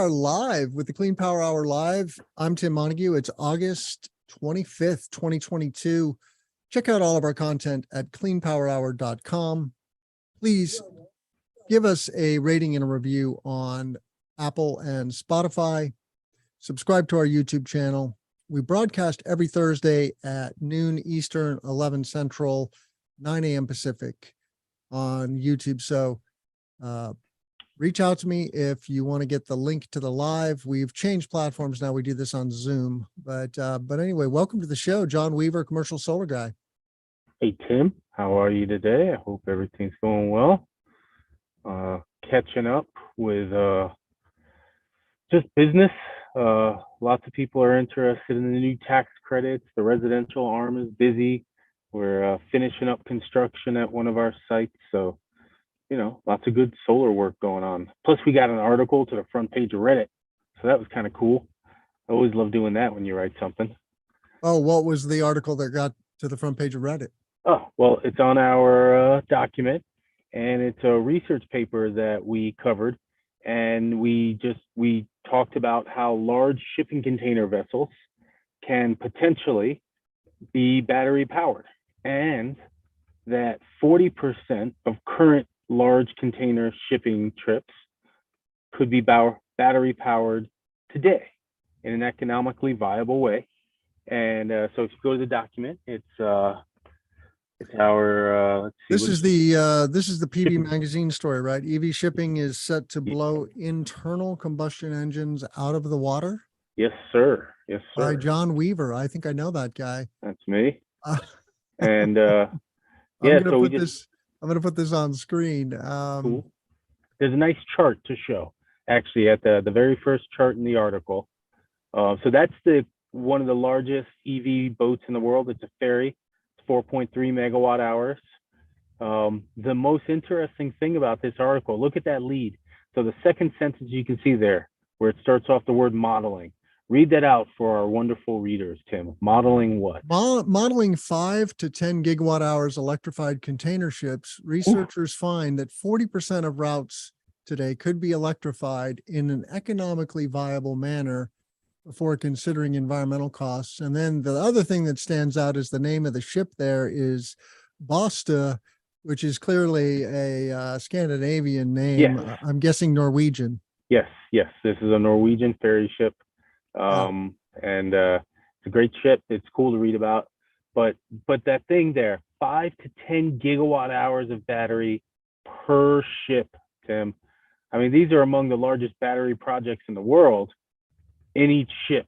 Are live with the Clean Power Hour Live. I'm Tim Montague. It's August 25th, 2022. Check out all of our content at cleanpowerhour.com. Please give us a rating and a review on Apple and Spotify. Subscribe to our YouTube channel. We broadcast every Thursday at noon Eastern, 11 Central, 9 a.m. Pacific on YouTube. So, reach out to me if you want to get the link to the live. We've changed platforms now. We do this on Zoom, but anyway, welcome to the show, John Weaver, commercial solar guy. Hey, Tim, how are you today? I hope everything's going well. Catching up with just business. Lots of people are interested in the new tax credits. The residential arm is busy. We're finishing up construction at one of our sites. So, you know, lots of good solar work going on. Plus, we got an article to the front page of Reddit. So that was kind of cool. I always love doing that when you write something. Oh, what was the article that got to the front page of Reddit? Oh, well, it's on our document, and it's a research paper that we covered. And we talked about how large shipping container vessels can potentially be battery powered, and that 40% of current large container shipping trips could be battery powered today in an economically viable way. And so if you go to the document, it's our let's see. This is the PV magazine story, right? EV shipping is set to blow internal combustion engines out of the water. Yes, sir. Yes, sir. By John Weaver. I think I know that guy. That's me. And I'm gonna put this on screen. Cool. There's a nice chart to show, actually, at the very first chart in the article. So that's one of the largest EV boats in the world. It's a ferry. It's 4.3 megawatt hours. The most interesting thing about this article, look at that lead. So the second sentence you can see there, where it starts off the word modeling. Read that out for our wonderful readers, Tim. Modeling what? Modeling 5 to 10 gigawatt hours electrified container ships. Researchers find that 40% of routes today could be electrified in an economically viable manner before considering environmental costs. And then the other thing that stands out is the name of the ship there is Bosta, which is clearly a Scandinavian name. Yes. I'm guessing Norwegian. Yes. This is a Norwegian ferry ship. And it's a great ship. It's cool to read about, but that thing there, 5 to 10 gigawatt hours of battery per ship, Tim. I mean, these are among the largest battery projects in the world in each ship.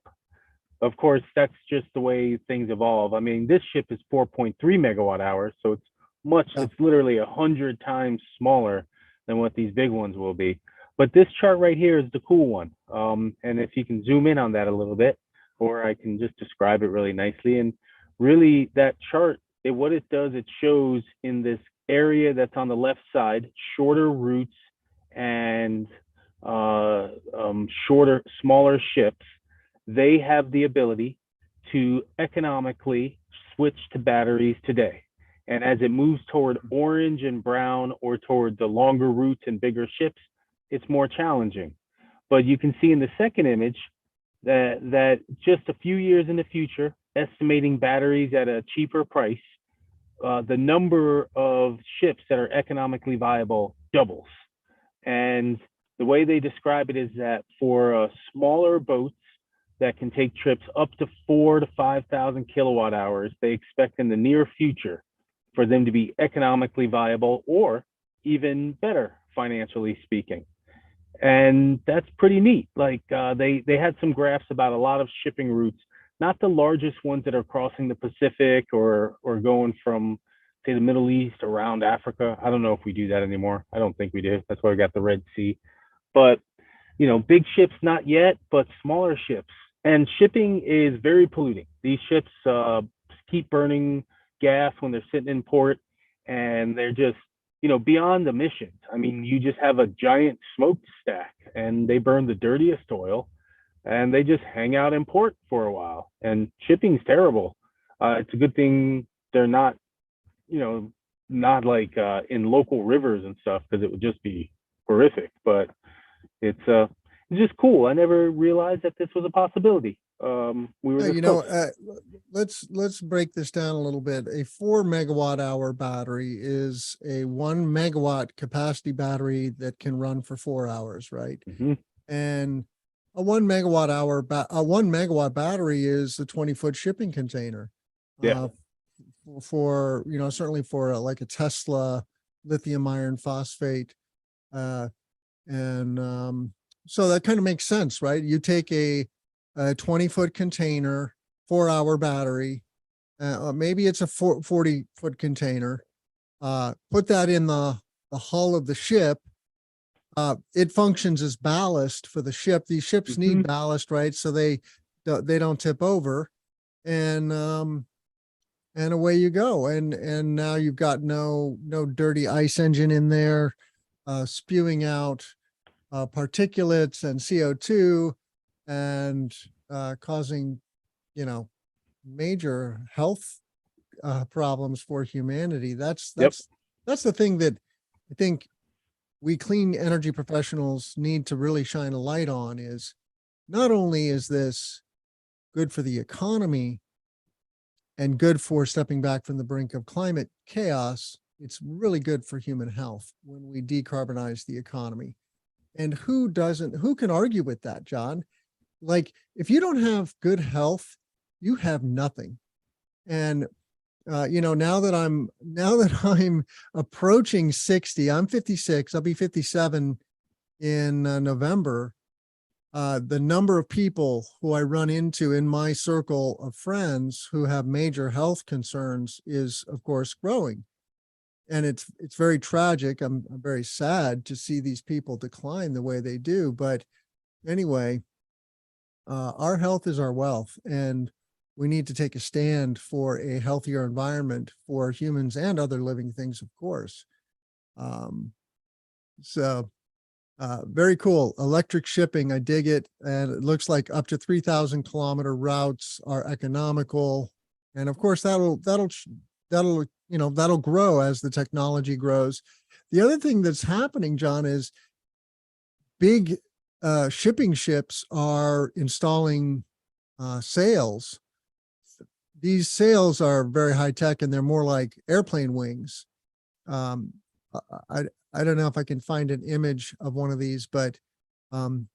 Of course, that's just the way things evolve. I mean, this ship is 4.3 megawatt hours, so it's literally 100 times smaller than what these big ones will be. But this chart right here is the cool one. And if you can zoom in on that a little bit, or I can just describe it really nicely. And really that chart, what it does, it shows in this area that's on the left side, shorter routes and smaller ships. They have the ability to economically switch to batteries today. And as it moves toward orange and brown, or toward the longer routes and bigger ships, it's more challenging. But you can see in the second image that just a few years in the future, estimating batteries at a cheaper price, the number of ships that are economically viable doubles. And the way they describe it is that for smaller boats that can take trips up to 4,000 to 5,000 kilowatt hours, they expect in the near future for them to be economically viable, or even better financially speaking. And that's pretty neat. Like they had some graphs about a lot of shipping routes, not the largest ones that are crossing the Pacific or going from, say, the Middle East around Africa. I don't know if we do that anymore. I don't think we do. That's why we got the Red Sea. But, you know, big ships, not yet, but smaller ships. And shipping is very polluting. These ships keep burning gas when they're sitting in port, and they're just, you know, beyond emissions. I mean, you just have a giant smokestack, and they burn the dirtiest oil, and they just hang out in port for a while. And shipping's terrible. It's a good thing they're not, you know, not like in local rivers and stuff, because it would just be horrific. But it's it's just cool. I never realized that this was a possibility. We were this close. Let's break this down a little bit. A 4 MWh battery is a 1 MW capacity battery that can run for 4 hours, right? Mhm. And a 1 MWh battery is a 20-foot shipping container. Yeah. For certainly for like a Tesla lithium iron phosphate, uh, and so that kind of makes sense, right? You take a 20-foot container, 4-hour battery, maybe it's a 40-foot container, put that in the hull of the ship. It functions as ballast for the ship. These ships need Mhm. ballast, right? So they don't tip over, and away you go. And now you've got no dirty ice engine in there, spewing out particulates and CO2, and causing, major health problems for humanity. That's Yep. that's the thing that I think we clean energy professionals need to really shine a light on. Is not only is this good for the economy and good for stepping back from the brink of climate chaos, it's really good for human health when we decarbonize the economy. And who can argue with that, John? Like, if you don't have good health, you have nothing. And now that I'm approaching 60, I'm 56, I'll be 57 in November. The number of people who I run into in my circle of friends who have major health concerns is, of course, growing. And it's very tragic. I'm very sad to see these people decline the way they do. But anyway, our health is our wealth, and we need to take a stand for a healthier environment for humans and other living things, of course. Um, so very cool. Electric shipping, I dig it. And it looks like up to 3,000 kilometer routes are economical. And of course, that'll grow as the technology grows. The other thing that's happening, John, is big shipping ships are installing sails. These sails are very high tech, and they're more like airplane wings. Um, I I don't know if I can find an image of one of these, but and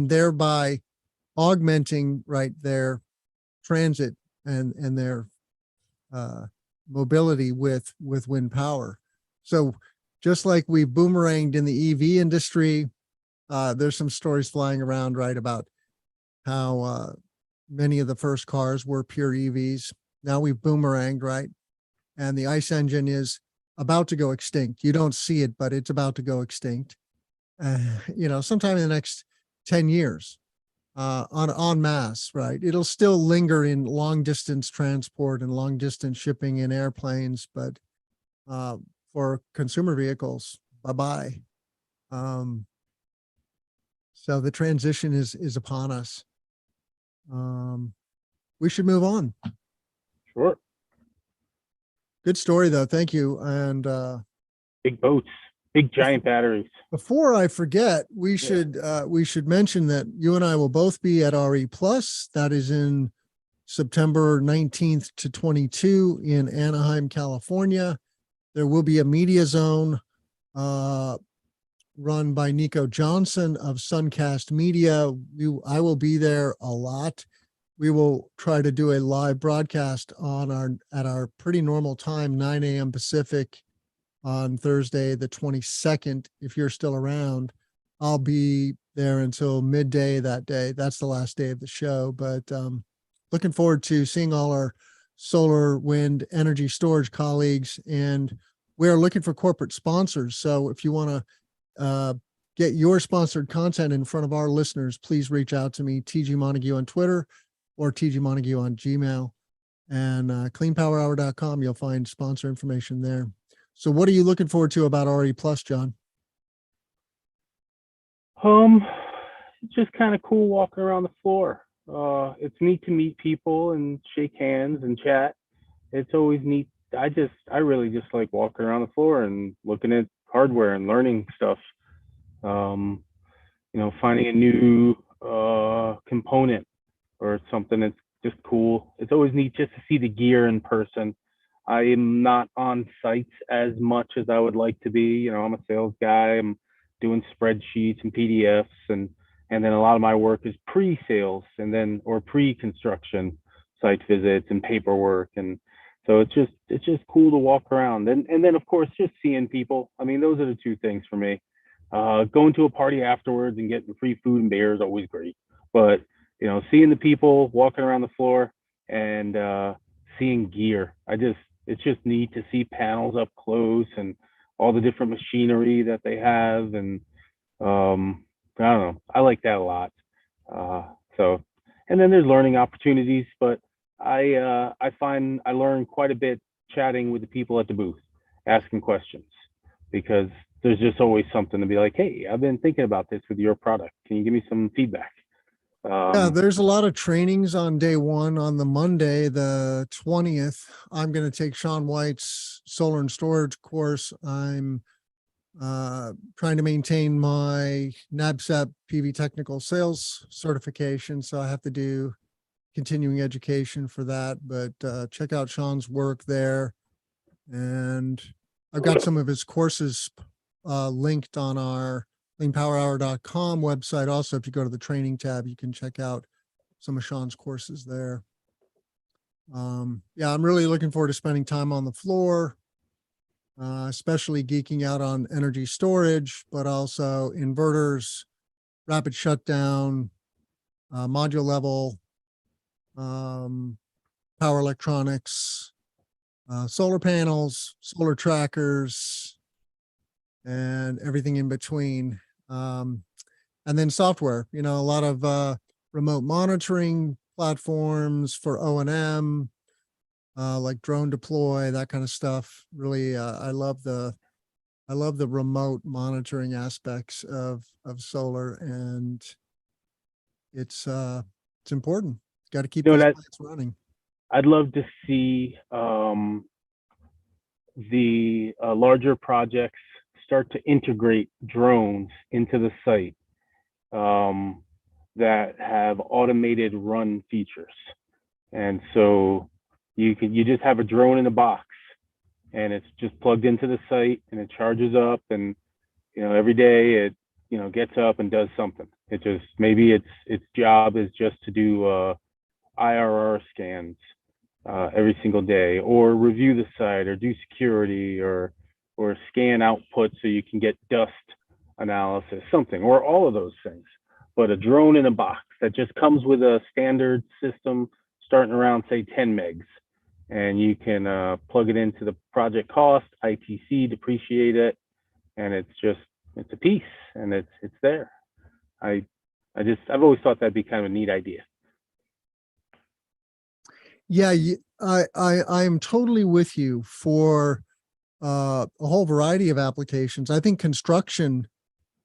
thereby augmenting, right, their transit and their uh, mobility with wind power. So just like we boomeranged in the EV industry, there's some stories flying around, right, about how many of the first cars were pure EVs. Now we've boomeranged, right? And the ICE engine is about to go extinct. You don't see it, but it's about to go extinct. Sometime in the next 10 years, en masse, right? It'll still linger in long distance transport and long distance shipping in airplanes, but for consumer vehicles, bye-bye. So the transition is upon us. We should move on. Sure. Good story though. Thank you. And Big boats, big giant batteries. before I forget, we should mention that you and I will both be at RE Plus. That is in September 19th to 22 in Anaheim, California. There will be a media zone run by Nico Johnson of Suncast Media. I will be there a lot. We will try to do a live broadcast at our pretty normal time, 9 a.m. Pacific, on Thursday, the 22nd. If you're still around, I'll be there until midday that day. That's the last day of the show, but looking forward to seeing all our solar, wind, energy storage colleagues. And we're looking for corporate sponsors. So if you want to get your sponsored content in front of our listeners, please reach out to me, TG Montague on Twitter or TG Montague on Gmail, and cleanpowerhour.com. You'll find sponsor information there. So what are you looking forward to about RE Plus, John? It's just kind of cool walking around the floor. It's neat to meet people and shake hands and chat. It's always neat. I really just like walking around the floor and looking at hardware and learning stuff. finding a new component or something that's just cool. It's always neat just to see the gear in person. I am not on sites as much as I would like to be. I'm a sales guy. I'm doing spreadsheets and PDFs, and then a lot of my work is pre-sales and then or pre-construction site visits and paperwork. And so it's just cool to walk around. And then of course just seeing people. I mean, those are the two things for me. Going to a party afterwards and getting free food and beer is always great. But seeing the people walking around the floor and seeing gear, it's just neat to see panels up close and all the different machinery that they have. And I don't know, I like that a lot. Uh, so, and then there's learning opportunities, but I find I learn quite a bit chatting with the people at the booth, asking questions, because there's just always something to be like, hey, I've been thinking about this with your product. Can you give me some feedback? Yeah, there's a lot of trainings on day one. On the Monday, the 20th, I'm going to take Sean White's solar and storage course. I'm trying to maintain my NABCEP PV technical sales certification. So I have to do continuing education for that, but check out Sean's work there. And I've got some of his courses linked on our cleanpowerhour.com website. Also, if you go to the training tab, you can check out some of Sean's courses there. Yeah, I'm really looking forward to spending time on the floor, especially geeking out on energy storage, but also inverters, rapid shutdown, module level, power electronics, solar panels, solar trackers, and everything in between. And then software, a lot of remote monitoring platforms for O&M, like drone deploy, that kind of stuff. Really, I love the remote monitoring aspects of solar, and it's important. Got to keep these That plants running. I'd love to see the larger projects start to integrate drones into the site that have automated run features. And so you just have a drone in a box, and it's just plugged into the site, and it charges up, and every day it gets up and does something. It just, maybe its job is just to do IRR scans every single day, or review the site, or do security, or scan output so you can get dust analysis, something, or all of those things. But a drone in a box that just comes with a standard system starting around, say, 10 megs, and you can plug it into the project cost, ITC, depreciate it, and it's a piece, and it's there. I've always thought that'd be kind of a neat idea. Yeah, I am totally with you for a whole variety of applications. I think construction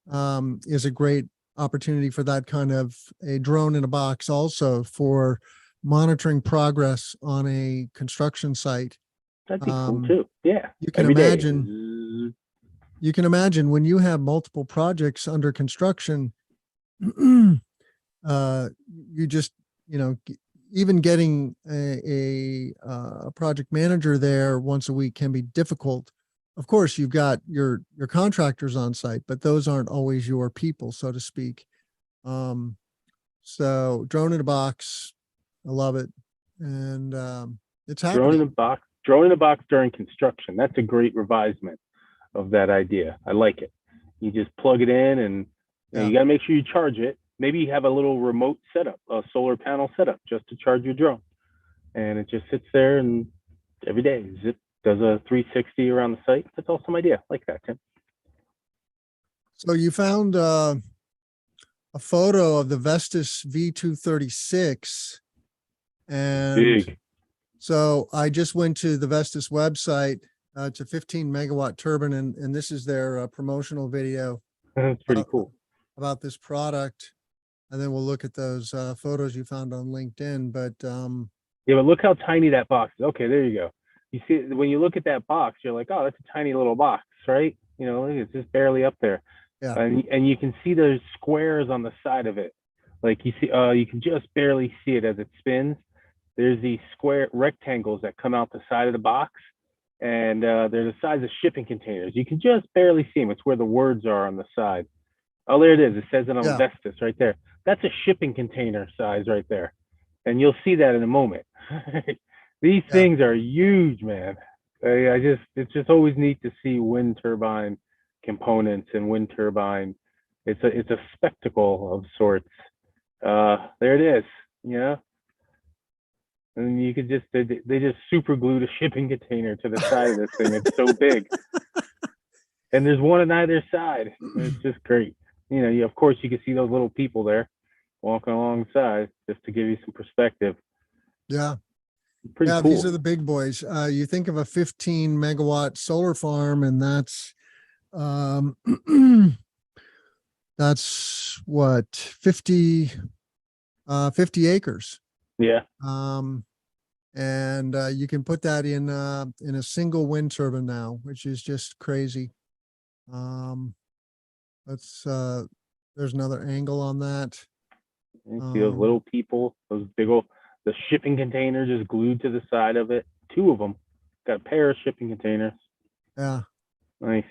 is a great opportunity for that kind of a drone in a box, also for monitoring progress on a construction site. That'd be cool too. Yeah. You can imagine when you have multiple projects under construction, you just, even getting a project manager there once a week can be difficult. Of course, you've got your contractors on site, but those aren't always your people, so to speak. So drone in a box, I love it. And it's happening. Drone in a box during construction. That's a great revisement of that idea. I like it. You just plug it in, and you got to make sure you charge it. Maybe you have a little remote setup, a solar panel setup, just to charge your drone. And it just sits there, and every day does a 360 around the site. That's an awesome idea. I like that, Tim. So you found a photo of the Vestas V236. And big. So I just went to the Vestas website. It's a 15 megawatt turbine, and this is their promotional video. That's pretty cool about this product. And then we'll look at those photos you found on LinkedIn. But yeah, but look how tiny that box is. Okay, there you go. You see, when you look at that box, you're like, oh, that's a tiny little box, right? It's just barely up there. Yeah. and you can see those squares on the side of it. Like you see, you can just barely see it as it spins. There's these square rectangles that come out the side of the box, and they're the size of shipping containers. You can just barely see them. It's where the words are on the side. Oh, there it is. It says it on Yeah. Vestas right there. That's a shipping container size right there. And you'll see that in a moment. These Yeah. things are huge, man. It's just always neat to see wind turbine components and wind turbine. It's a spectacle of sorts. There it is, you know, and you could just, they just super glued a shipping container to the side of this thing. It's so big. And there's one on either side. It's just great. You know, of course you can see those little people there walking alongside just to give you some perspective. Yeah. Pretty Yeah. cool. These are the big boys. You think of a 15 megawatt solar farm, and um, that's what, 50 acres. Yeah. And you can put that in a single wind turbine now, which is just crazy. Let's there's another angle on that. You see those little people, those big old, the shipping container just glued to the side of it. Two of them. Got a pair of shipping containers. Yeah. Nice.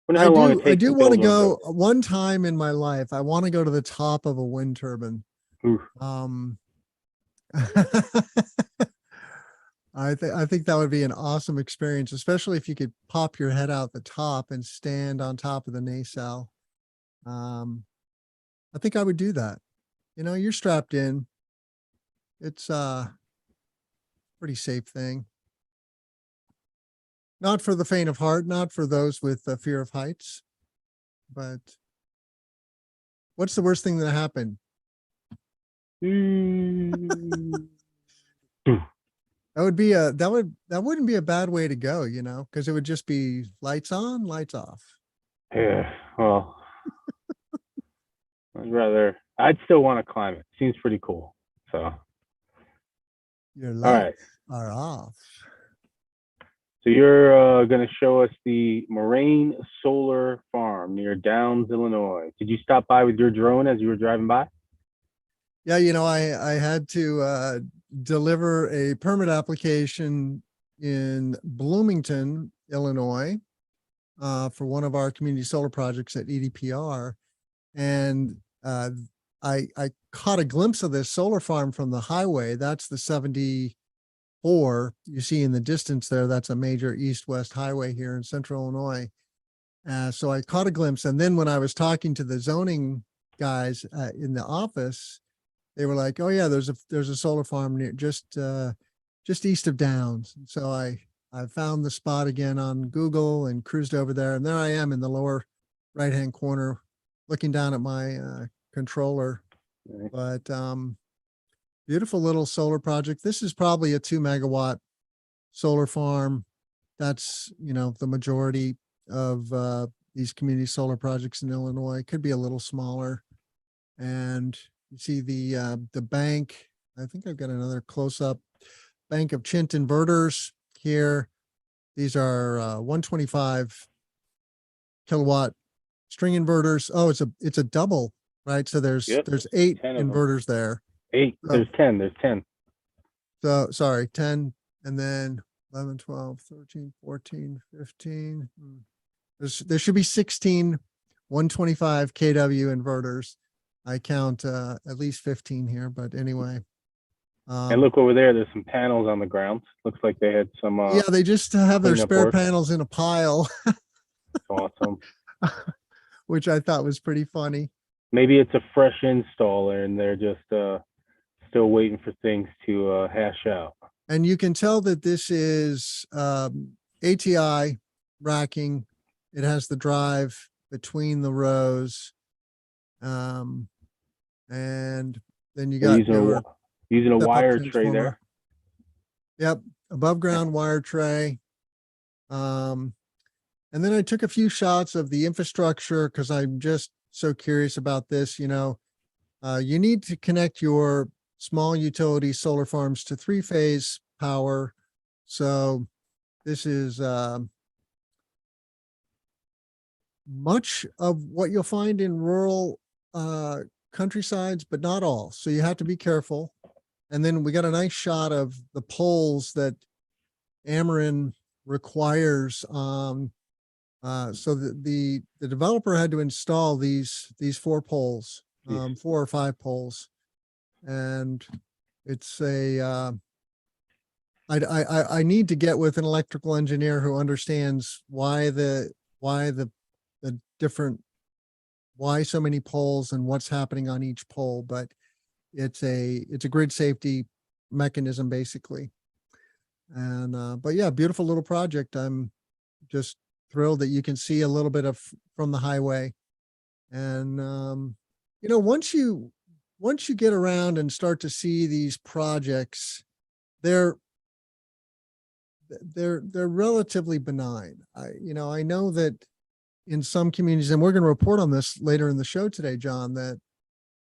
Wonder I how long it do takes to want to build one of go one time in my life. I want to go to the top of a wind turbine. those. Oof. I think that would be an awesome experience, especially if you could pop your head out the top and stand on top of the nacelle. I think I would do that. You know, you're strapped in. It's a pretty safe thing. Not for the faint of heart, not for those with a fear of heights. But what's the worst thing that happened? That wouldn't be a bad way to go, you know, because it would just be lights on, lights off. Yeah, well, I'd still want to climb it. Seems pretty cool. So, Your all lights right. are off. So you're going to show us the Moraine Solar Farm near Downs, Illinois. Did you stop by with your drone as you were driving by? Yeah, you know, I had to deliver a permit application in Bloomington, Illinois, for one of our community solar projects at EDPR. And I caught a glimpse of this solar farm from the highway. That's the 74 you see in the distance there. That's a major east-west highway here in central Illinois. So I caught a glimpse. And then when I was talking to the zoning guys in the office, they were like, "Oh yeah, there's a solar farm near just east of Downs." So I found the spot again on Google and cruised over there, and there I am in the lower right-hand corner, looking down at my controller. Nice. But beautiful little solar project. This is probably a 2 megawatt solar farm. That's, you know, the majority of these community solar projects in Illinois. Could be a little smaller. And you see the bank. I think I've got another close-up bank of Chint inverters here. These are 125 kilowatt string inverters. Oh, it's a double, right? So there's 8 inverters there. 8. There's 10. There's 10. So sorry, 10, and then 11, 12, 13, 14, 15. There should be 16 125 kW inverters. I count at least 15 here, but anyway. And look over there, there's some panels on the ground. Looks like they had some yeah, they just have their spare work. panels in a pile. Awesome. Which I thought was pretty funny. Maybe it's a fresh installer and they're just still waiting for things to hash out. And you can tell that this is ATI racking. It has the drive between the rows. And then you got using a wire tray there. Yep, above ground wire tray. And then I took a few shots of the infrastructure because I'm just so curious about this. You know, you need to connect your small utility solar farms to 3-phase power. So this is much of what you'll find in rural countrysides, but not all. So you have to be careful. And then we got a nice shot of the poles that Ameren requires. So the developer had to install these 4 poles, 4 or 5 poles, and it's a I need to get with an electrical engineer who understands why the different, why so many poles and what's happening on each pole, but it's a grid safety mechanism basically. And but yeah, beautiful little project. I'm just thrilled that you can see a little bit of from the highway. And once you get around and start to see these projects, they're relatively benign. I know that in some communities, and we're going to report on this later in the show today, John, that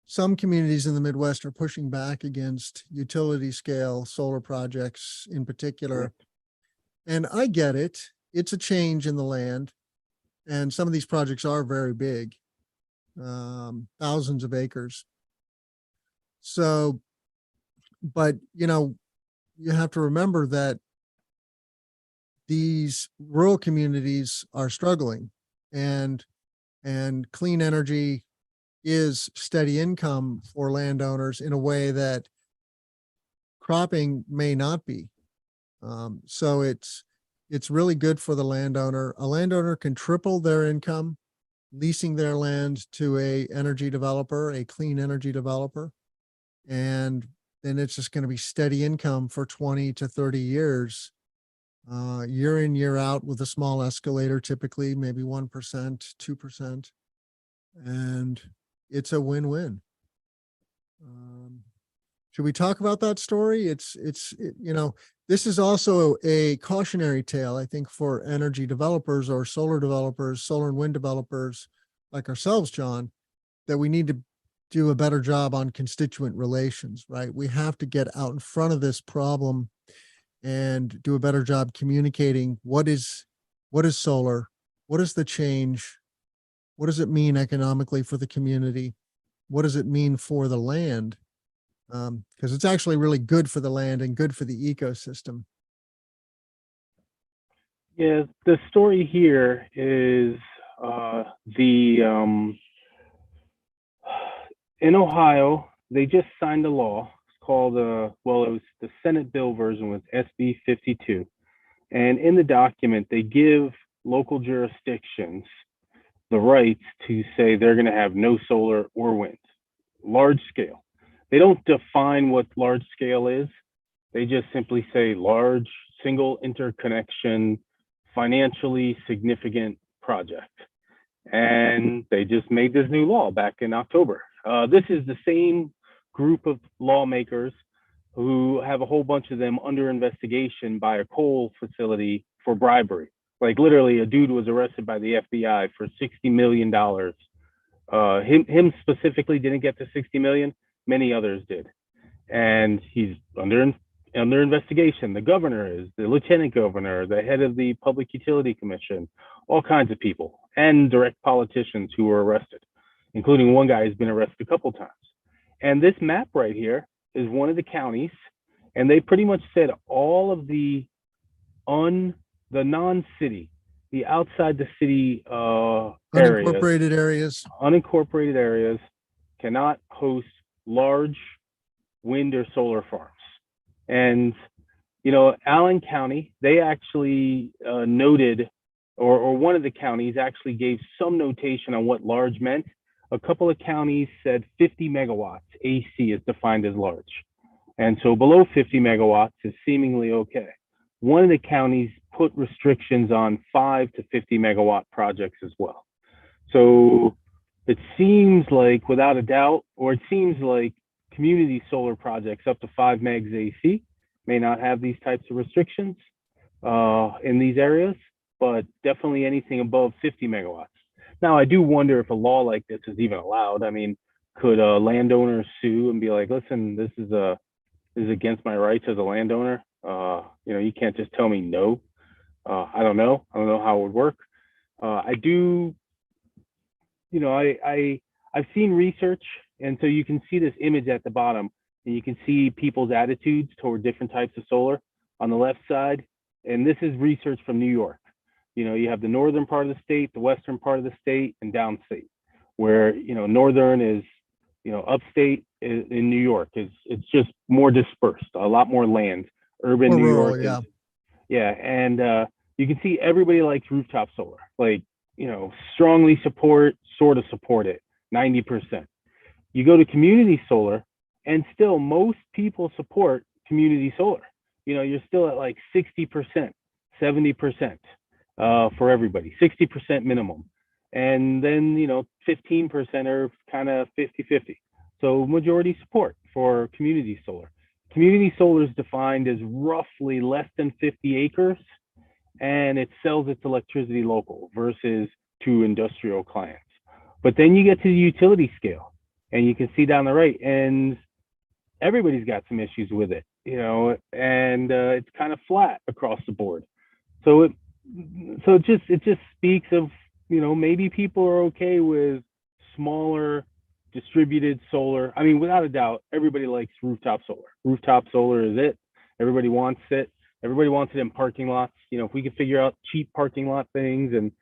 some communities in the Midwest are pushing back against utility scale solar projects in particular. And I get it. It's a change in the land. And some of these projects are very big, thousands of acres. So, but you have to remember that these rural communities are struggling, and clean energy is steady income for landowners in a way that cropping may not be. So it's really good for the landowner. A landowner can triple their income leasing their land to a energy developer, a clean energy developer, and then it's just going to be steady income for 20 to 30 years, year in, year out, with a small escalator, typically maybe 1%, 2%. And it's a win-win. Should we talk about that story? This is also a cautionary tale, I think, for energy developers or solar developers, solar and wind developers like ourselves, John, that we need to do a better job on constituent relations, right? We have to get out in front of this problem and do a better job communicating what is solar, what is the change, what does it mean economically for the community, what does it mean for the land, because it's actually really good for the land and good for the ecosystem. Yeah, the story here is in Ohio, they just signed a law. It's called, it was the Senate bill version was SB 52. And in the document, they give local jurisdictions the rights to say they're going to have no solar or wind, large scale. They don't define what large scale is. They just simply say large, single interconnection, financially significant project. And they just made this new law back in October. This is the same group of lawmakers who have a whole bunch of them under investigation by a coal facility for bribery. Like literally a dude was arrested by the FBI for $60 million. Him specifically didn't get to 60 million. Many others did. And he's under investigation. The governor is, the lieutenant governor, the head of the Public Utility Commission, all kinds of people, and direct politicians who were arrested, including one guy who's been arrested a couple times. And this map right here is one of the counties, and they pretty much said all of the non-city, the outside the city unincorporated areas cannot host large wind or solar farms. And Allen County, they actually noted, or one of the counties actually gave some notation on what large meant. A couple of counties said 50 megawatts AC is defined as large. And so below 50 megawatts is seemingly okay. One of the counties put restrictions on 5 to 50 megawatt projects as well. So it seems like, without a doubt, or it seems like community solar projects up to 5 megs AC may not have these types of restrictions in these areas, but definitely anything above 50 megawatts. Now, I do wonder if a law like this is even allowed. I mean, could a landowner sue and be like, listen, this is against my rights as a landowner? You can't just tell me no. I don't know how it would work. I do I've seen research, and so you can see this image at the bottom, and you can see people's attitudes toward different types of solar on the left side. And this is research from New York. You have the northern part of the state, the western part of the state, and downstate, where northern is upstate in New York is it's just more dispersed, a lot more land. Urban More New rural, York yeah. is and you can see everybody likes rooftop solar, like strongly sort of support it, 90%. You go to community solar, and still most people support community solar. You're still at like 60%, 70% for everybody, 60% minimum. And then, 15% are kind of 50-50. So majority support for community solar. Community solar is defined as roughly less than 50 acres, and it sells its electricity local versus to industrial clients. But then you get to the utility scale, and you can see down the right, and everybody's got some issues with it, and it's kind of flat across the board. So it just speaks of, maybe people are okay with smaller distributed solar. I mean, without a doubt, everybody likes rooftop solar. Rooftop solar is it. Everybody wants it. Everybody wants it in parking lots. If we could figure out cheap parking lot things and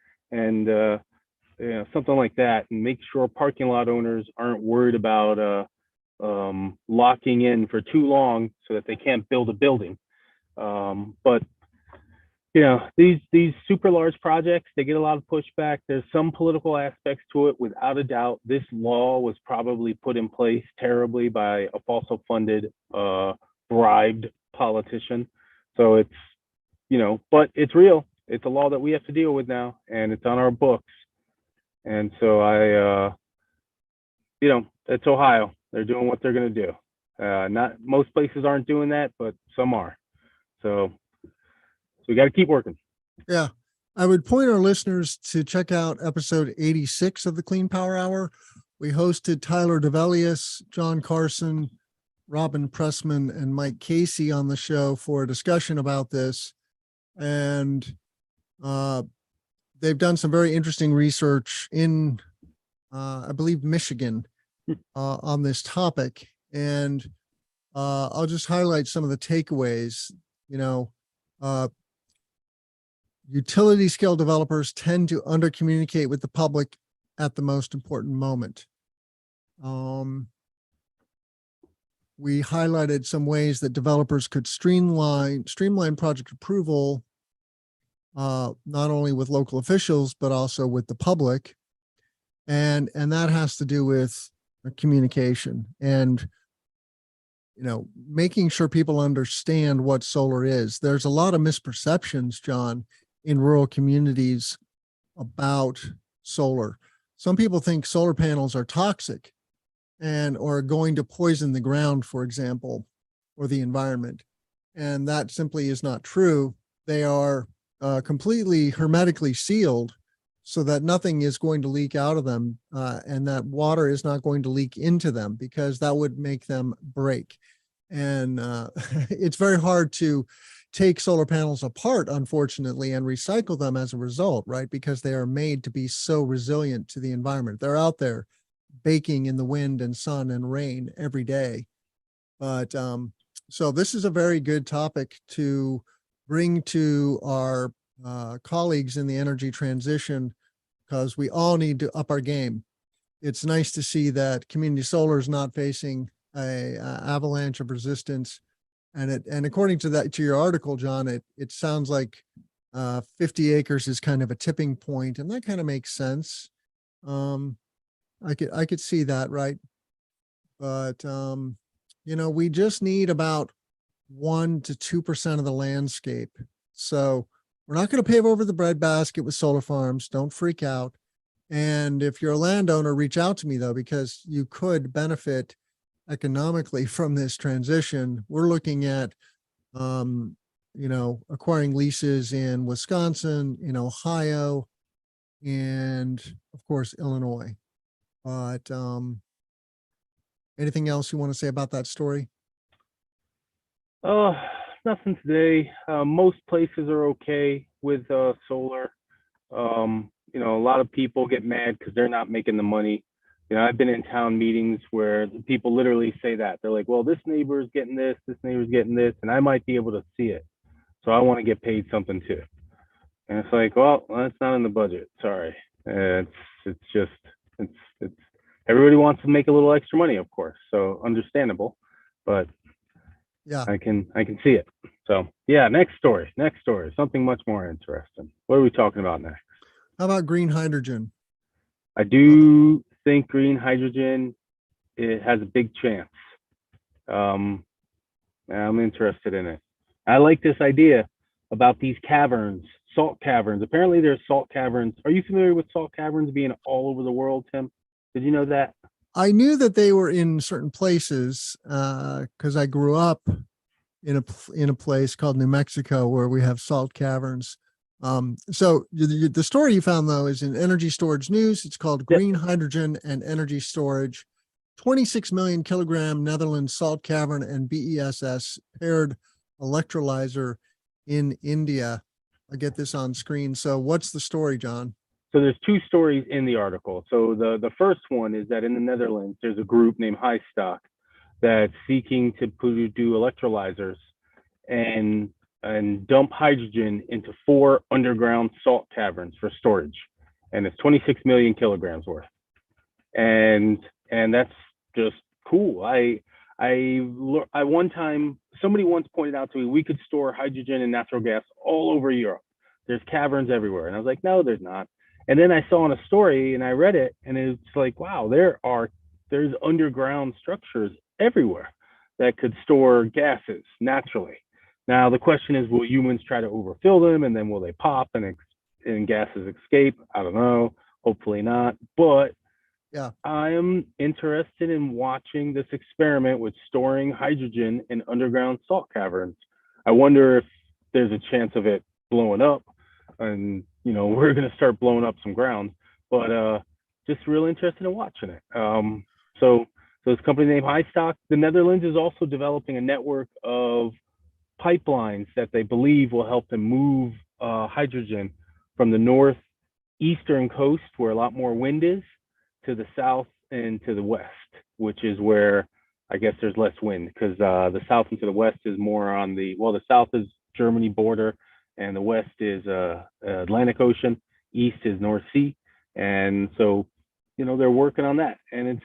something like that, and make sure parking lot owners aren't worried about locking in for too long so that they can't build a building. But these super large projects, they get a lot of pushback. There's some political aspects to it. Without a doubt, this law was probably put in place terribly by a falsely funded, bribed politician. So it's, but it's real. It's a law that we have to deal with now, and it's on our books. And so it's Ohio. They're doing what they're going to do. Not most places aren't doing that, but some are. So we got to keep working. Yeah. I would point our listeners to check out episode 86 of the Clean Power Hour. We hosted Tyler DeVelius, John Carson, Robin Pressman, and Mike Casey on the show for a discussion about this. And they've done some very interesting research in, I believe, Michigan on this topic. And I'll just highlight some of the takeaways. Utility scale developers tend to under-communicate with the public at the most important moment. We highlighted some ways that developers could streamline project approval, not only with local officials, but also with the public. And that has to do with communication and, making sure people understand what solar is. There's a lot of misperceptions, John, in rural communities about solar. Some people think solar panels are toxic or going to poison the ground, for example, or the environment. And that simply is not true. They are completely hermetically sealed so that nothing is going to leak out of them, and that water is not going to leak into them, because that would make them break. And it's very hard to take solar panels apart, unfortunately, and recycle them as a result, right? Because they are made to be so resilient to the environment. They're out there baking in the wind and sun and rain every day. But so this is a very good topic to bring to our colleagues in the energy transition, because we all need to up our game. It's nice to see that community solar is not facing a avalanche of resistance. And according to your article, John, it sounds like 50 acres is kind of a tipping point, and that kind of makes sense. I could see that, right? But we just need about 1 to 2% of the landscape. So we're not going to pave over the breadbasket with solar farms. Don't freak out. And if you're a landowner, reach out to me, though, because you could benefit economically from this transition. We're looking at, acquiring leases in Wisconsin, in Ohio, and of course, Illinois. But anything else you want to say about that story? Nothing today. Most places are okay with solar. You know, a lot of people get mad because they're not making the money. You know, I've been in town meetings where people literally say that. They're like, well, this neighbor's getting this neighbor's getting this, and I might be able to see it. So I want to get paid something too. And it's like, well, that's not in the budget. Sorry. It's just, it's, everybody wants to make a little extra money, of course. So understandable, but Yeah. I can see it. So yeah, next story, something much more interesting. What are we talking about next? How about green hydrogen? I do think green hydrogen, it has a big chance. I'm interested in it. I like this idea about these caverns, salt caverns. Apparently there's salt caverns. Are you familiar with salt caverns being all over the world, Tim? Did you know that? I knew that they were in certain places because I grew up in a place called New Mexico where we have salt caverns. So the story you found though is in Energy Storage News. It's called Green Hydrogen and Energy Storage. 26 million kilogram Netherlands salt cavern and BESS paired electrolyzer in India. I get this on screen. So what's the story, John? So there's two stories in the article. So the first one is that in the Netherlands, there's a group named Highstock that's seeking to do electrolyzers and dump hydrogen into 4 underground salt caverns for storage. And it's 26 million kilograms worth. And that's just cool. I one time, somebody once pointed out to me, we could store hydrogen and natural gas all over Europe. There's caverns everywhere. And I was like, no, there's not. And then I saw in a story and I read it and it's like, wow, there's underground structures everywhere that could store gases naturally. Now, the question is, will humans try to overfill them and then will they pop and gases escape? I don't know. Hopefully not. But yeah, I am interested in watching this experiment with storing hydrogen in underground salt caverns. I wonder if there's a chance of it blowing up, and you know, we're going to start blowing up some ground, but just real interested in watching it. So this company named Highstock, the Netherlands is also developing a network of pipelines that they believe will help them move hydrogen from the northeastern coast, where a lot more wind is, to the south and to the west, which is where I guess there's less wind, because the south and to the west is more on the south is Germany border, and the west is Atlantic Ocean, east is North Sea. And so, you know, they're working on that. And it's,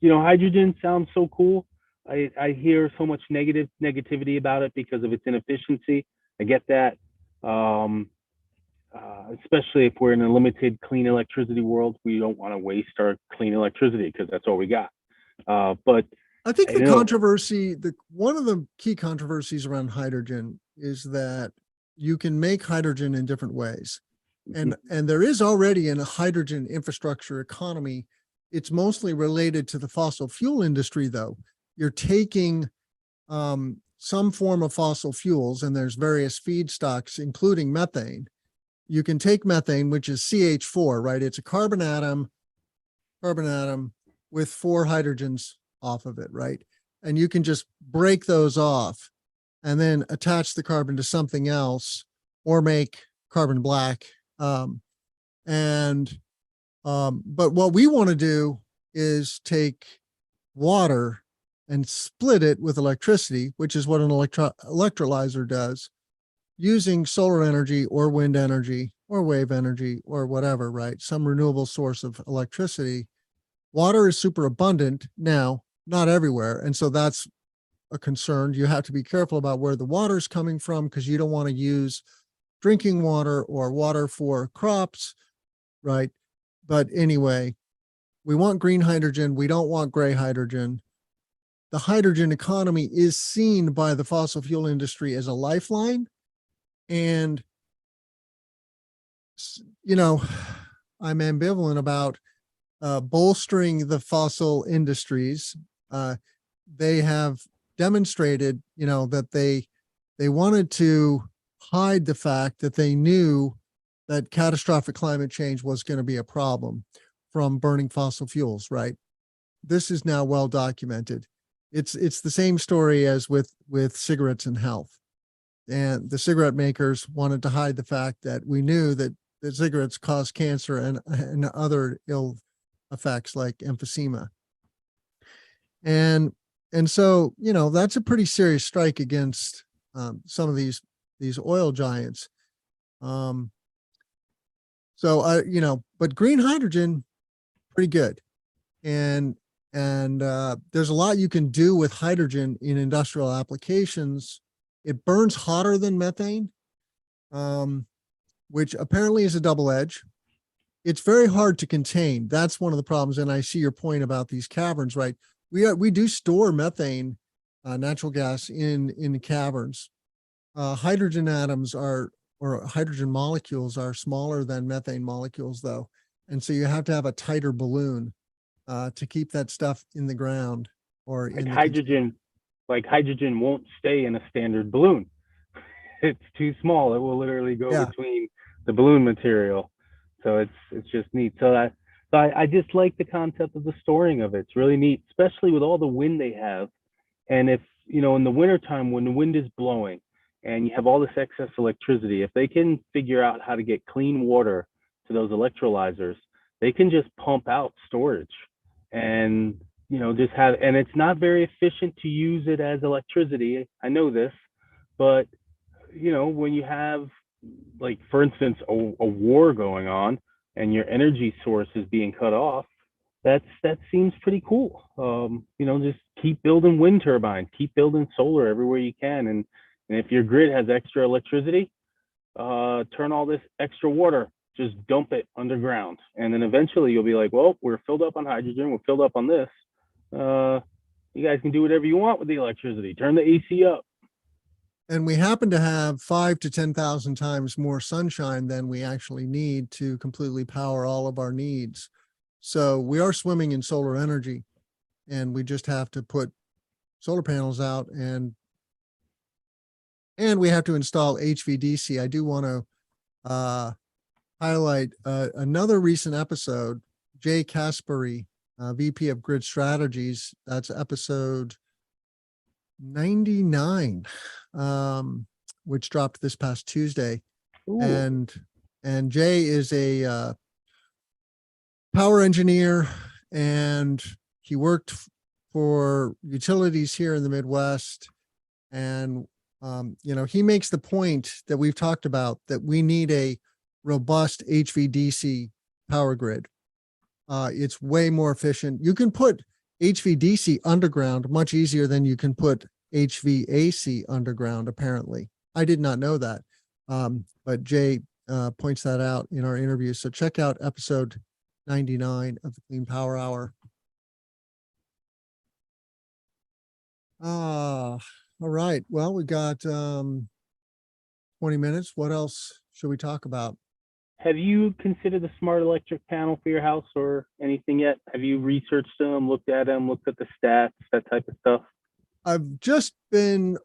you know, hydrogen sounds so cool. I hear so much negativity about it because of its inefficiency. I get that. Especially if we're in a limited clean electricity world, we don't want to waste our clean electricity because that's all we got. But I think the controversy, one of the key controversies around hydrogen is that you can make hydrogen in different ways. And there is already a hydrogen infrastructure economy. It's mostly related to the fossil fuel industry, though. You're taking some form of fossil fuels, and there's various feedstocks, including methane. You can take methane, which is CH4, right? It's a carbon atom with 4 hydrogens off of it, right? And you can just break those off and then attach the carbon to something else or make carbon black. But what we want to do is take water and split it with electricity, which is what an electrolyzer does, using solar energy or wind energy or wave energy or whatever, right? Some renewable source of electricity. Water is super abundant now, not everywhere. And so that's a concern. You have to be careful about where the water is coming from, because you don't want to use drinking water or water for crops, right? But anyway, we want green hydrogen. We don't want gray hydrogen. The hydrogen economy is seen by the fossil fuel industry as a lifeline. And, you know, I'm ambivalent about bolstering the fossil industries. They have demonstrated, you know, that they wanted to hide the fact that they knew that catastrophic climate change was going to be a problem from burning fossil fuels, right? This is now well documented. It's the same story as with cigarettes and health. And the cigarette makers wanted to hide the fact that we knew that the cigarettes cause cancer and other ill effects like emphysema. And so, you know, that's a pretty serious strike against some of these oil giants. So you know, but green hydrogen, pretty good. And there's a lot you can do with hydrogen in industrial applications. It burns hotter than methane, which apparently is a double edge. It's very hard to contain. That's one of the problems. And I see your point about these caverns, right? We do store methane, natural gas in the caverns. Hydrogen atoms or hydrogen molecules are smaller than methane molecules, though. And so you have to have a tighter balloon to keep that stuff in the ground or Like in the hydrogen, like hydrogen won't stay in a standard balloon. It's too small. It will literally go between the balloon material. So it's just neat. So I just like the concept of the storing of it. It's really neat, especially with all the wind they have. And if, you know, in the wintertime when the wind is blowing and you have all this excess electricity, if they can figure out how to get clean water to those electrolyzers, they can just pump out storage and, you know, just have, and it's not very efficient to use it as electricity. I know this, but, you know, when you have, like, for instance, a war going on and your energy source is being cut off, that seems pretty cool. You know, just keep building wind turbines, keep building solar everywhere you can. And if your grid has extra electricity, turn all this extra water, just dump it underground. And then eventually you'll be like, well, we're filled up on hydrogen, we're filled up on this. You guys can do whatever you want with the electricity. Turn the AC up. And we happen to have 5,000 to 10,000 times more sunshine than we actually need to completely power all of our needs. So we are swimming in solar energy, and we just have to put solar panels out and we have to install HVDC. I do want to highlight another recent episode, Jay Caspary, VP of Grid Strategies. That's episode 99, which dropped this past Tuesday. Ooh. And Jay is a power engineer, and he worked for utilities here in the Midwest. And you know, he makes the point that we've talked about, that we need a robust HVDC power grid. It's way more efficient. You can put HVDC underground much easier than you can put HVAC underground, apparently. I did not know that. But Jay points that out in our interview. So check out episode 99 of the Clean Power Hour. All right. Well, we got 20 minutes. What else should we talk about? Have you considered the smart electric panel for your house or anything yet? Have you researched them, looked at the stats, that type of stuff? I've just been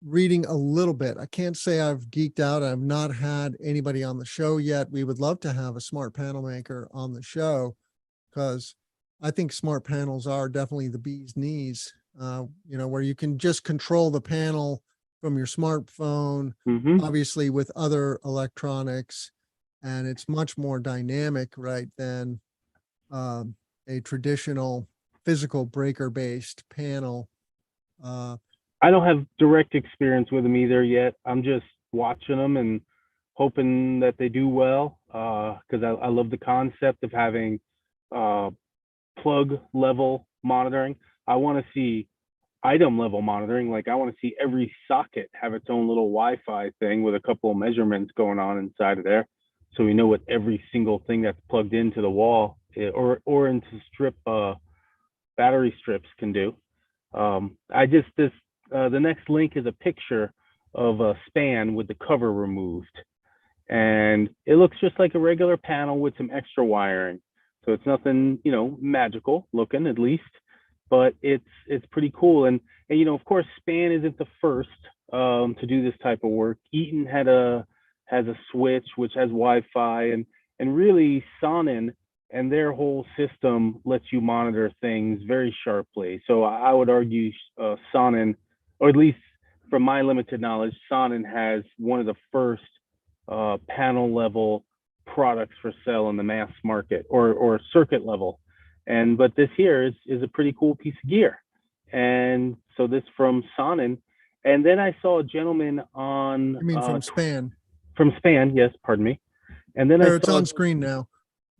reading a little bit. I can't say I've geeked out. I've not had anybody on the show yet. We would love to have a smart panel maker on the show, because I think smart panels are definitely the bee's knees, you know, where you can just control the panel from your smartphone, obviously with other electronics, and it's much more dynamic, right, than a traditional physical breaker-based panel. I don't have direct experience with them either yet. I'm just watching them and hoping that they do well, because I love the concept of having plug level monitoring. I want to see item level monitoring. Like, I want to see every socket have its own little Wi-Fi thing with a couple of measurements going on inside of there, so we know what every single thing that's plugged into the wall or into battery strips can do. The next link is a picture of a span with the cover removed, and it looks just like a regular panel with some extra wiring. So it's nothing, you know, magical looking, at least, but it's pretty cool. And you know, of course, Span isn't the first to do this type of work. Eaton has a switch which has Wi-Fi, and really Sonnen and their whole system lets you monitor things very sharply. So I would argue Sonnen, or at least from my limited knowledge, Sonnen has one of the first panel level products for sale in the mass market or circuit level. But this here is a pretty cool piece of gear. And so this from Sonnen. And then I saw a gentleman on You mean from Span? From Span, yes, pardon me. And then There, I it's saw on screen now.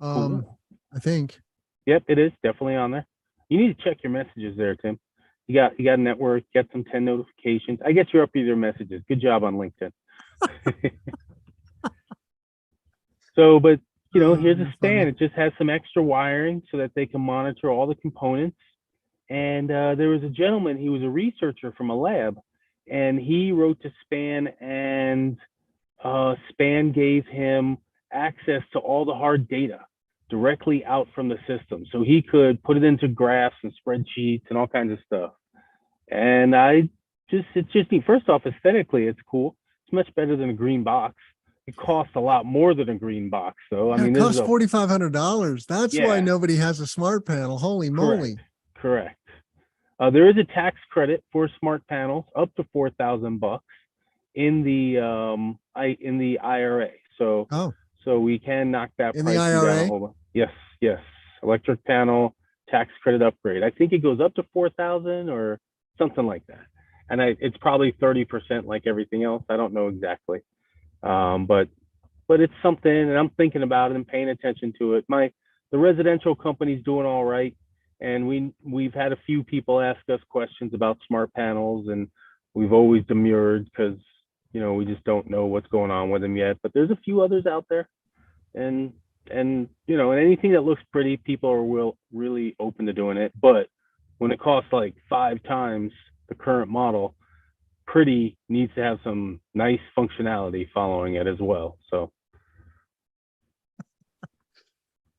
cool. I think. Yep, it is definitely on there. You need to check your messages there, Tim. You got a network, you got some 10 notifications. I guess you're up to your messages. Good job on LinkedIn. So, but here's a You're Span. funny. It just has some extra wiring so that they can monitor all the components. And there was a gentleman, he was a researcher from a lab, and he wrote to Span, and Span gave him access to all the hard data directly out from the system. So he could put it into graphs and spreadsheets and all kinds of stuff. And it's just neat. First off, aesthetically, it's cool. It's much better than a green box. It costs a lot more than a green box, though. I Yeah, mean, it this costs is $4,500. That's why yeah, nobody has a smart panel. Holy moly. correct. There is a tax credit for smart panels up to $4,000 in the IRA. So Oh, we can knock that in the pricing down a IRA? whole lot. Yes. Electric panel tax credit upgrade. I think it goes up to 4,000 or something like that. And it's probably 30% like everything else. I don't know exactly. But it's something, and I'm thinking about it and paying attention to it. The residential company's doing all right, and we've had a few people ask us questions about smart panels, and we've always demurred because we just don't know what's going on with them yet. But there's a few others out there, and and anything that looks pretty, people are really open to doing it. But when it costs like 5 times the current model, pretty needs to have some nice functionality following it as well. So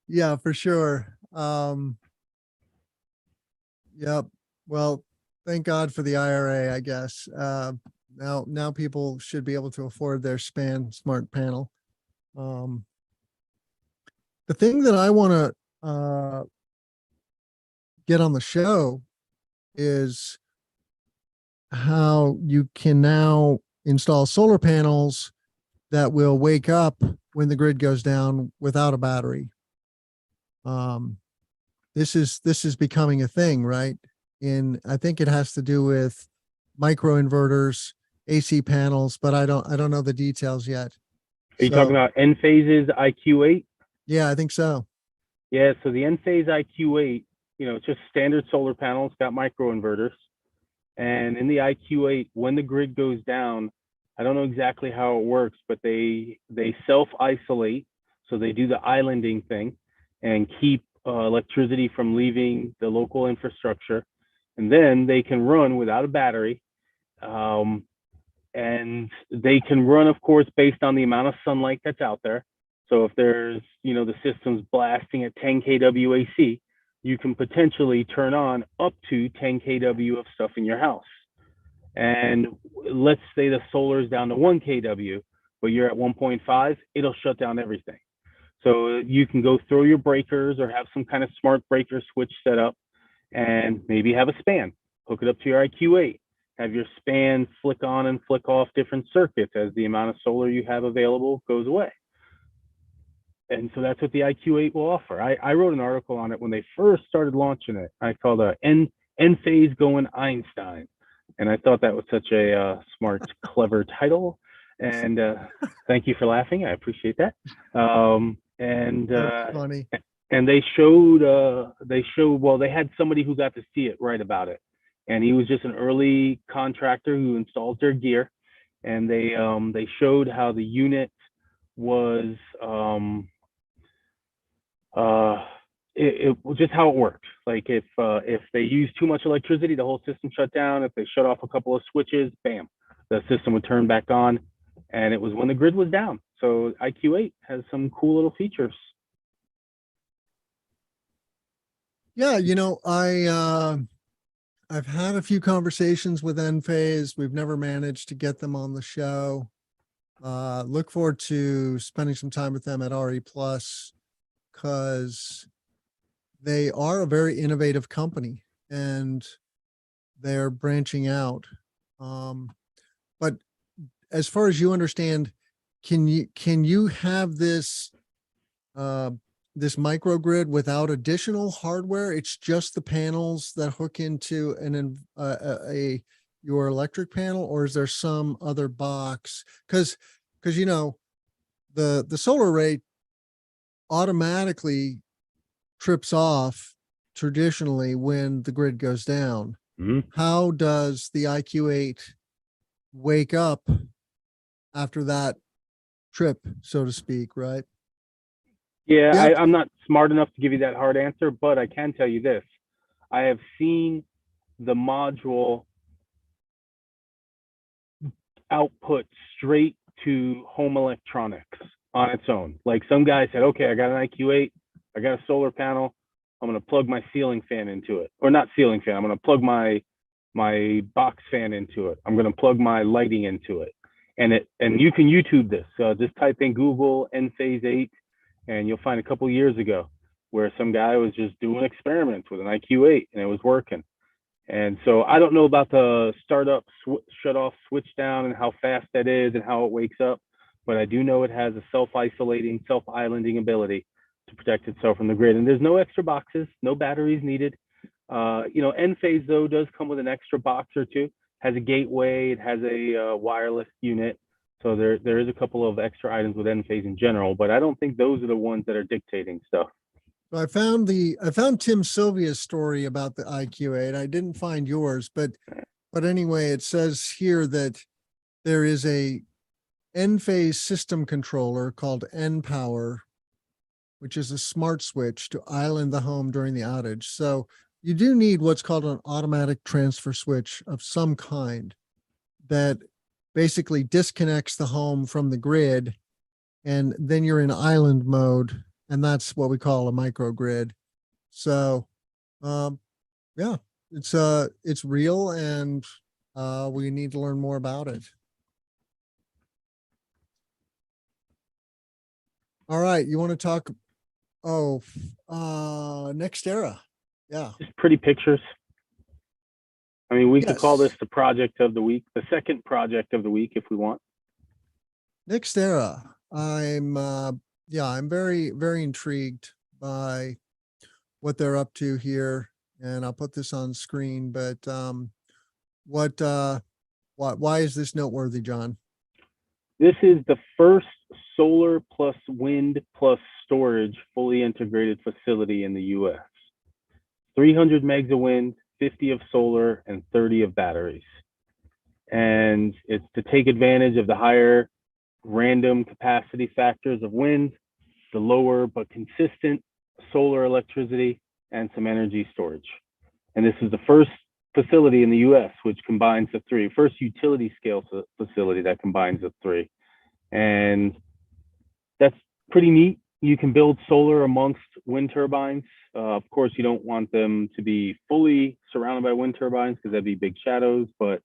Yeah, for sure. Yep. Well, thank God for the IRA, I guess. Now people should be able to afford their Span smart panel. The thing that I want to get on the show is how you can now install solar panels that will wake up when the grid goes down without a battery. This is becoming a thing, right? I think it has to do with microinverters, AC panels, but I don't know the details yet. are you talking about Enphase's IQ8? Yeah, I think so. Yeah, so the Enphase IQ8, it's just standard solar panels, got microinverters. And in the IQ8, when the grid goes down, I don't know exactly how it works, but they self-isolate. So they do the islanding thing and keep electricity from leaving the local infrastructure. And then they can run without a battery. And they can run, of course, based on the amount of sunlight that's out there. So if there's, the system's blasting at 10 kW AC, you can potentially turn on up to 10 kW of stuff in your house. And let's say the solar is down to 1 kW, but you're at 1.5, it'll shut down everything. So you can go throw your breakers or have some kind of smart breaker switch set up, and maybe have a Span, hook it up to your IQ8, have your Span flick on and flick off different circuits as the amount of solar you have available goes away. And so that's what the IQ8 will offer. I wrote an article on it when they first started launching it. I called it Enphase Going Einstein. And I thought that was such a smart, clever title. And thank you for laughing. I appreciate that. That's funny. And they showed, well, they had somebody who got to see it write about it. And he was just an early contractor who installs their gear. And they showed how the unit was, it just how it worked. Like if they use too much electricity, the whole system shut down. If they shut off a couple of switches, bam, the system would turn back on. And it was when the grid was down. So IQ8 has some cool little features. Yeah, I've had a few conversations with Enphase. We've never managed to get them on the show. Look forward to spending some time with them at RE Plus, because they are a very innovative company and they're branching out. But as far as you understand, can you have this uh, this microgrid without additional hardware? It's just the panels that hook into your electric panel, or is there some other box? Because you know, the solar array automatically trips off traditionally when the grid goes down. Mhm. How does the IQ8 wake up after that trip, so to speak, right? Yeah, Yeah. I'm not smart enough to give you that hard answer, but I can tell you this. I have seen the module output straight to home electronics on its own. Like some guy said, okay, I got an IQ8, I got a solar panel, I'm going to plug my ceiling fan into it. Or not ceiling fan, I'm going to plug my box fan into it. I'm going to plug my lighting into it. And you can YouTube this. Just type in Google Enphase 8 and you'll find a couple years ago where some guy was just doing experiments with an IQ8 and it was working. And so I don't know about the startup shut off switch down and how fast that is and how it wakes up, but I do know it has a self-isolating, self-islanding ability to protect itself from the grid. And there's no extra boxes, no batteries needed. Enphase though does come with an extra box or two, has a gateway, it has a wireless unit. So there is a couple of extra items with Enphase in general, but I don't think those are the ones that are dictating stuff. So I found Tim Sylvia's story about the IQ8. I didn't find yours, but anyway, it says here that there is a Enphase system controller called N-Power, which is a smart switch to island the home during the outage. So you do need what's called an automatic transfer switch of some kind that basically disconnects the home from the grid, and then you're in island mode, and that's what we call a microgrid. So, yeah, it's real, and we need to learn more about it. All right, you want to talk? Oh, NextEra. Yeah. Just pretty pictures. I mean, we could call Yes. this the project of the week, the second project of the week if we want. NextEra. I'm very, very intrigued by what they're up to here. And I'll put this on screen, but why is this noteworthy, John? This is the first solar plus wind plus storage fully integrated facility in the US. 300 megs of wind, 50 of solar, and 30 of batteries. And it's to take advantage of the higher random capacity factors of wind, the lower but consistent solar electricity, and some energy storage. And this is the first facility in the US which combines the three, first utility scale facility that combines the three. And that's pretty neat. You can build solar amongst wind turbines. Of course, you don't want them to be fully surrounded by wind turbines because that'd be big shadows, but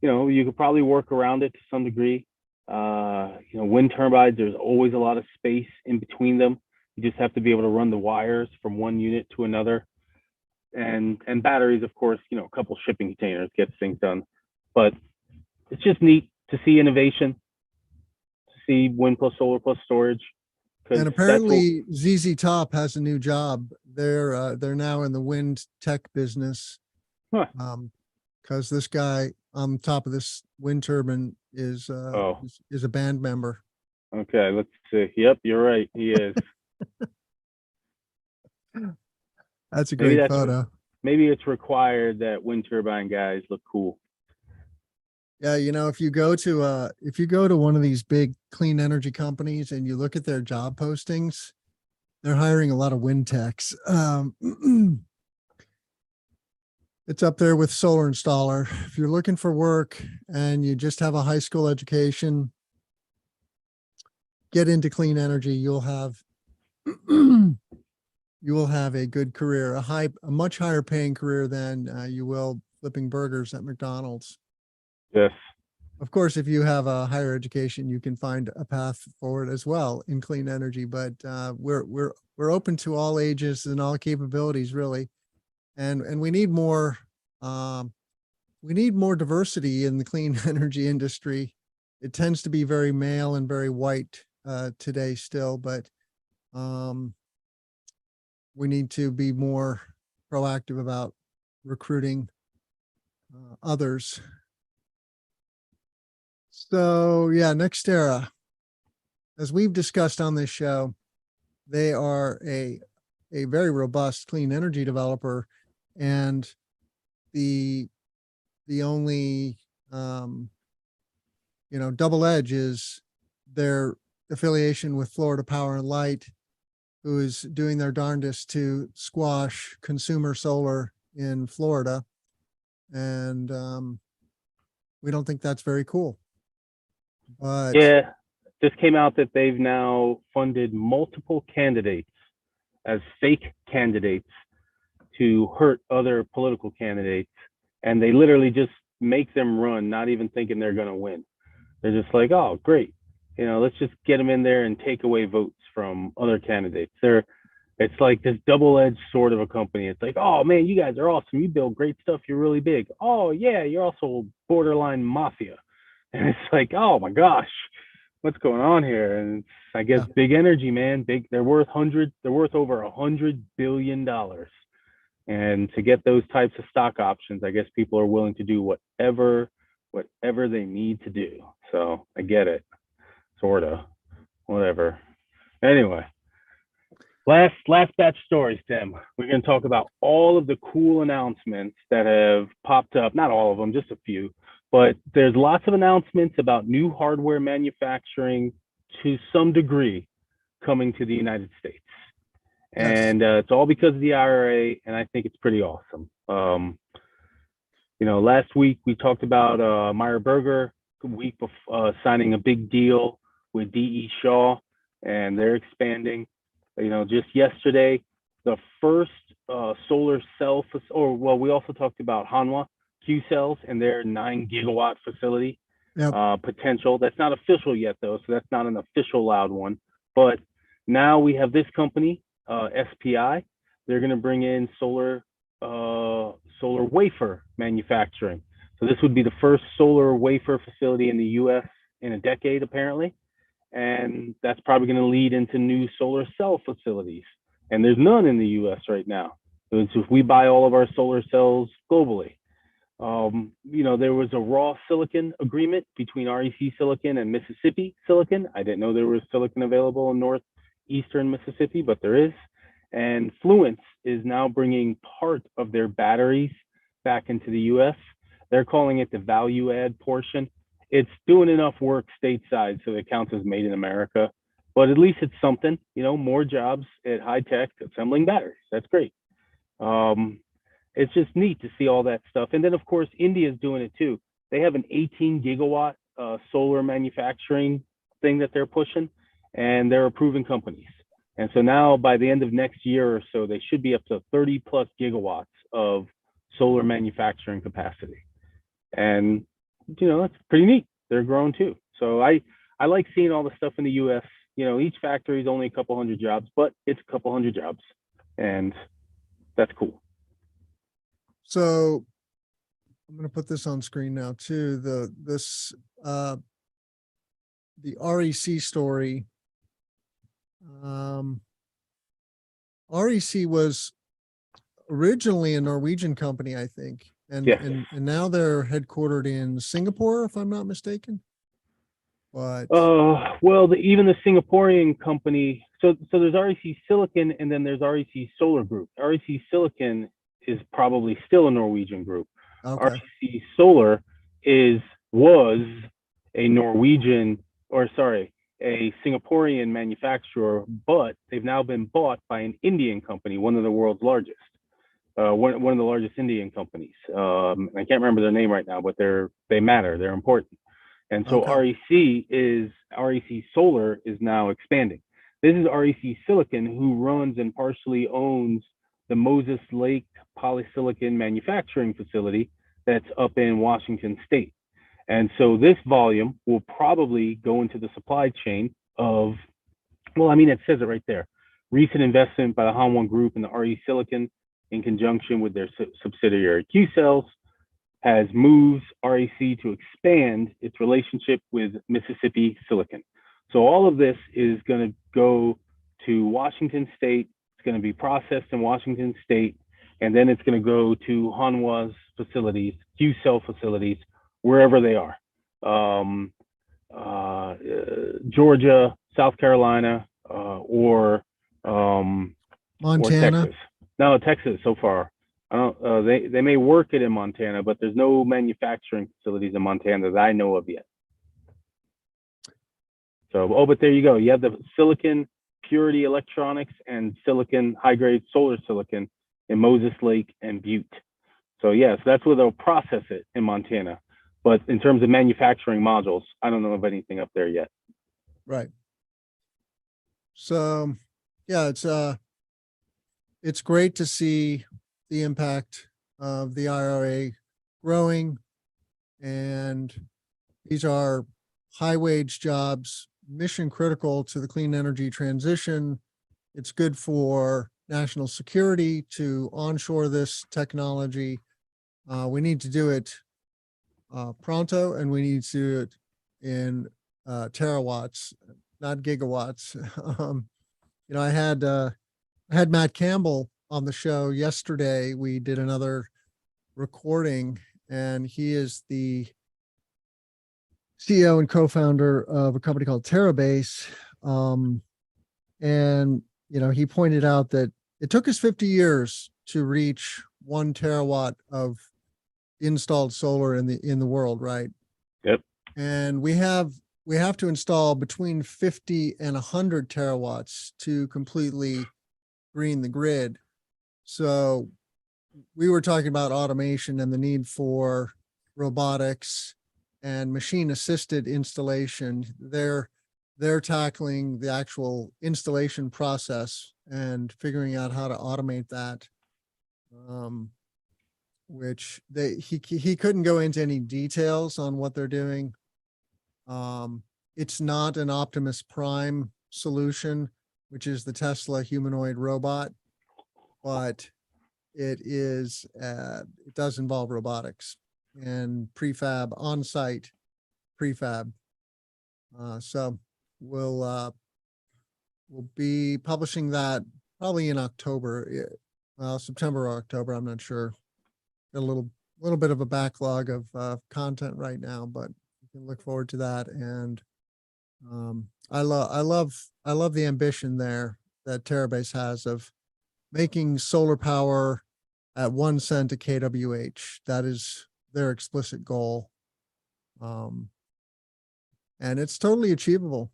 you could probably work around it to some degree. Wind turbines, there's always a lot of space in between them. You just have to be able to run the wires from one unit to another. And batteries, of course, a couple shipping containers gets things done. But it's just neat to see innovation, to see wind plus solar plus storage. And apparently ZZ Top has a new job. They're now in the wind tech business. Huh. Because this guy on top of this wind turbine is a band member. Okay, let's see. Yep, you're right. He is. That's a great photo. Maybe it's required that wind turbine guys look cool. Yeah, if you go to one of these big clean energy companies and you look at their job postings, they're hiring a lot of wind techs. It's up there with solar installer. If you're looking for work and you just have a high school education, get into clean energy. You'll have a good career, a much higher paying career than you will flipping burgers at McDonald's. Yes. Of course, if you have a higher education, you can find a path forward as well in clean energy. But we're open to all ages and all capabilities, really, and we need more. We need more diversity in the clean energy industry. It tends to be very male and very white today still, but We need to be more proactive about recruiting others. So yeah, Nextera, as we've discussed on this show, they are a very robust clean energy developer, and the only double edge is their affiliation with Florida Power and Light, who is doing their darndest to squash consumer solar in Florida. And we don't think that's very cool. But yeah, this came out that they've now funded multiple candidates as fake candidates to hurt other political candidates. And they literally just make them run, not even thinking they're going to win. They're just like, oh, great. Let's just get them in there and take away votes from other candidates. It's like this double-edged sword of a company. It's like, oh man, you guys are awesome. You build great stuff. You're really big. Oh yeah, you're also borderline mafia. And it's like, oh my gosh, what's going on here? And it's, I guess, yeah, big energy, man. They're worth over $100 billion. And to get those types of stock options, I guess people are willing to do whatever they need to do. So I get it, sorta, whatever. Anyway, last batch stories, Tim. We're going to talk about all of the cool announcements that have popped up. Not all of them, just a few. But there's lots of announcements about new hardware manufacturing to some degree coming to the United States. yes. And it's all because of the IRA, and I think it's pretty awesome. Last week we talked about Meyer Burger week before, signing a big deal with DE Shaw, and they're expanding. Just yesterday, the first solar cell, we also talked about Hanwha Q Cells and their 9 gigawatt facility potential. That's not official yet, though, so that's not an official loud one. But now we have this company, SPI. They're going to bring in solar wafer manufacturing. So this would be the first solar wafer facility in the U.S. in a decade, apparently. And that's probably going to lead into new solar cell facilities. And there's none in the U.S. right now. So if we buy all of our solar cells globally, there was a raw silicon agreement between REC Silicon and Mississippi Silicon. I didn't know there was silicon available in northeastern Mississippi, but there is. And Fluence is now bringing part of their batteries back into the U.S. They're calling it the value add portion. It's doing enough work stateside so it counts as made in America, but at least it's something, more jobs at high tech assembling batteries. That's great. It's just neat to see all that stuff. And then of course, India is doing it too. They have an 18 gigawatt solar manufacturing thing that they're pushing, and they're approving companies. And so now by the end of next year or so, they should be up to 30 plus gigawatts of solar manufacturing capacity. And it's pretty neat. They're growing too. So I like seeing all the stuff in the US. Each factory is only a couple hundred jobs, but it's a couple hundred jobs, and that's cool. So I'm going to put this on screen now too. The REC story. REC was originally a Norwegian company, I think. And, Yes. and now they're headquartered in Singapore, if I'm not mistaken. But even the Singaporean company. So there's REC Silicon, and then there's REC Solar Group. REC Silicon is probably still a Norwegian group. okay. REC Solar was a a Singaporean manufacturer, but they've now been bought by an Indian company, one of the world's largest. One of the largest Indian companies. I can't remember their name right now, but they matter. They're important. And so Okay. REC Solar is now expanding. This is REC Silicon, who runs and partially owns the Moses Lake polysilicon manufacturing facility that's up in Washington State. And so this volume will probably go into the supply chain of, it says it right there. Recent investment by the Hanwha Group and the RE Silicon in conjunction with their subsidiary Q Cells has moved REC to expand its relationship with Mississippi Silicon. So all of this is going to go to Washington State. It's going to be processed in Washington State, and then it's going to go to Hanwha's facilities, Q-Cell facilities, wherever they are. Georgia, South Carolina, or Montana. Texas. No, Texas so far. I don't. They may work it in Montana, but there's no manufacturing facilities in Montana that I know of yet. So, but there you go. You have the silicon purity electronics and silicon high-grade solar silicon in Moses Lake and Butte. So yes, that's where they'll process it in Montana. But in terms of manufacturing modules, I don't know of anything up there yet. Right. So yeah, it's great to see the impact of the IRA growing, and these are high wage jobs, mission critical to the clean energy transition. It's good for national security to onshore this technology. We need to do it pronto, and we need to do it in terawatts, not gigawatts. I had Matt Campbell on the show yesterday. We did another recording, and he is the CEO and co-founder of a company called Terabase. And, he pointed out that it took us 50 years to reach 1 terawatt of installed solar in the world, right? Yep. And we have to install between 50 and 100 terawatts to completely green the grid. So we were talking about automation and the need for robotics and machine assisted installation. They're tackling the actual installation process and figuring out how to automate that. Which he couldn't go into any details on what they're doing. It's not an Optimus Prime solution, which is the Tesla humanoid robot, but it does involve robotics and prefab, on-site prefab. So we'll be publishing that probably in October, September or October. I'm not sure. Got a little bit of a backlog of content right now, but you can look forward to that. And I love the ambition there that Terabase has of making solar power at 1 cent a kWh. That is their explicit goal. And it's totally achievable.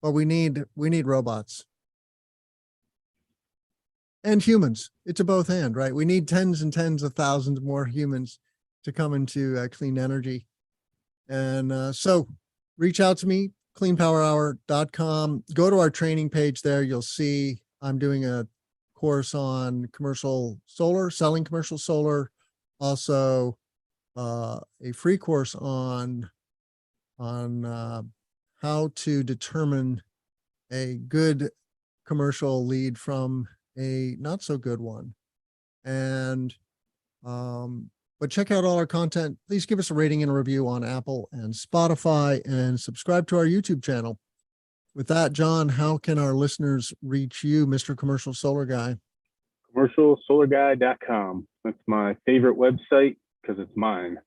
But we need robots. And humans. It's a both and, right? We need tens and tens of thousands more humans to come into clean energy. And so reach out to me, cleanpowerhour.com. Go to our training page there. You'll see I'm doing a course on commercial solar, selling commercial solar. Also, a free course on how to determine a good commercial lead from a not so good one. And but check out all our content. Please give us a rating and a review on Apple and Spotify, and subscribe to our YouTube channel. With that, John, how can our listeners reach you, Mr. Commercial Solar Guy? Commercialsolarguy.com. That's my favorite website because it's mine.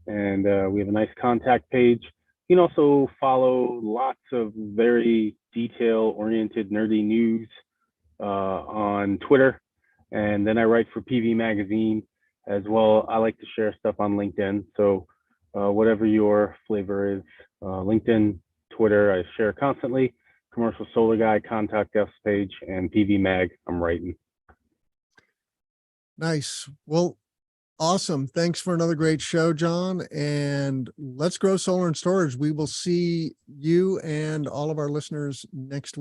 And we have a nice contact page. You can also follow lots of very detail-oriented, nerdy news on Twitter. And then I write for PV Magazine as well. I like to share stuff on LinkedIn. So whatever your flavor is, LinkedIn, Twitter, I share constantly. Commercial Solar Guy, contact us page, and PV Mag, I'm writing. Nice. Well, awesome. Thanks for another great show, John. And let's grow solar and storage. We will see you and all of our listeners next week.